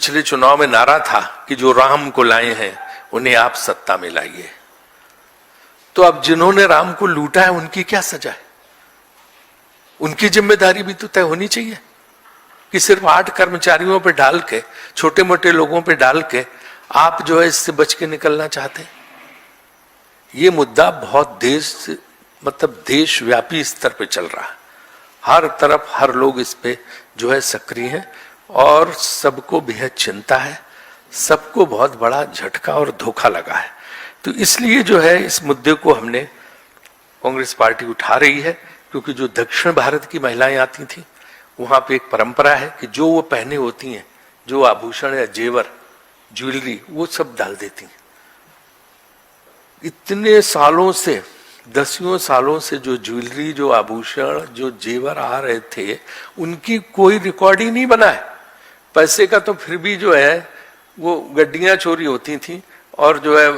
पिछले चुनाव में नारा था कि जो राम को लाए हैं उन्हें आप सत्ता में लाइए। तो अब जिन्होंने राम को लूटा है उनकी क्या सजा है? उनकी जिम्मेदारी भी तो तय होनी चाहिए कि सिर्फ 8 कर्मचारियों पे डाल के, छोटे मोटे लोगों पे डाल के आप जो है इससे बच के निकलना चाहते हैं। ये मुद्दा बहुत देशव्यापी स्तर पे चल रहा है। हर तरफ हर लोग इस पे जो है सक्रिय हैं और सबको बेहद चिंता है, सबको बहुत बड़ा झटका और धोखा लगा है। तो इसलिए जो है इस मुद्दे को हमने, कांग्रेस पार्टी उठा रही है, क्योंकि जो दक्षिण भारत की महिलाएं आती थी वहां पे एक परंपरा है कि जो वो पहने होती हैं, जो आभूषण या जेवर, ज्वेलरी, वो सब डाल देती हैं। इतने सालों से, 10 सालों से जो ज्वेलरी, जो आभूषण, जो जेवर आ रहे थे, उनकी कोई रिकॉर्ड ही नहीं बना है। पैसे का तो फिर भी जो है वो गड्डियां चोरी होती थी और जो है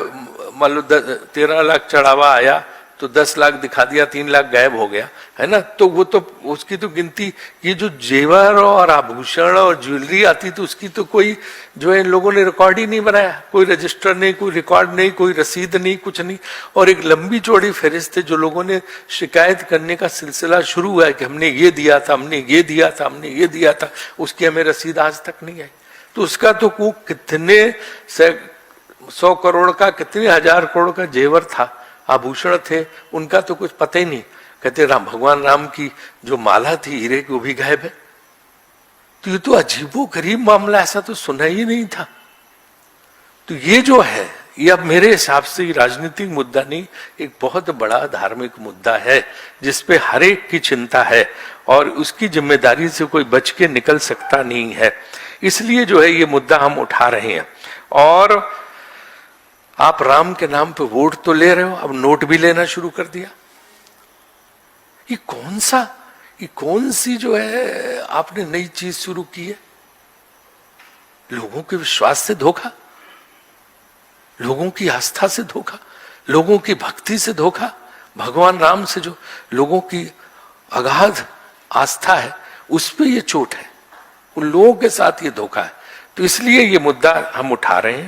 मान लो 13 लाख चढ़ावा आया तो 10 लाख दिखा दिया, 3 लाख गायब हो गया, है ना। तो वो तो उसकी तो गिनती, ये जो जेवर और आभूषण और ज्वेलरी आती थी उसकी तो कोई जो है इन लोगों ने रिकॉर्ड ही नहीं बनाया। कोई रजिस्टर नहीं, कोई रिकॉर्ड नहीं, कोई रसीद नहीं, कुछ नहीं। और एक लंबी चौड़ी फहरिस्त है जो लोगों ने शिकायत करने का सिलसिला शुरू हुआ है कि हमने ये दिया था, हमने ये दिया था, हमने ये दिया था, उसकी हमें रसीद आज तक नहीं आई। तो उसका तो कितने 100 करोड़ का, कितने 1000 करोड़ का जेवर था, आभूषण थे, उनका तो कुछ पता ही नहीं। कहते भगवान राम की जो माला थी हीरे की, वो भी गायब है। तो ये तो अजीबोगरीब मामला, ऐसा तो सुना ही नहीं था। तो ये जो है ये अब मेरे हिसाब से राजनीतिक मुद्दा नहीं, एक बहुत बड़ा धार्मिक मुद्दा है जिसपे हर एक की चिंता है और उसकी जिम्मेदारी से कोई बच के निकल सकता नहीं है। इसलिए जो है ये मुद्दा हम उठा रहे हैं। और आप राम के नाम पे वोट तो ले रहे हो, अब नोट भी लेना शुरू कर दिया। ये कौन सी जो है आपने नई चीज शुरू की है? लोगों के विश्वास से धोखा, लोगों की आस्था से धोखा, लोगों की भक्ति से धोखा। भगवान राम से जो लोगों की अगाध आस्था है उस पे ये चोट है, उन लोगों के साथ ये धोखा है। तो इसलिए ये मुद्दा हम उठा रहे हैं।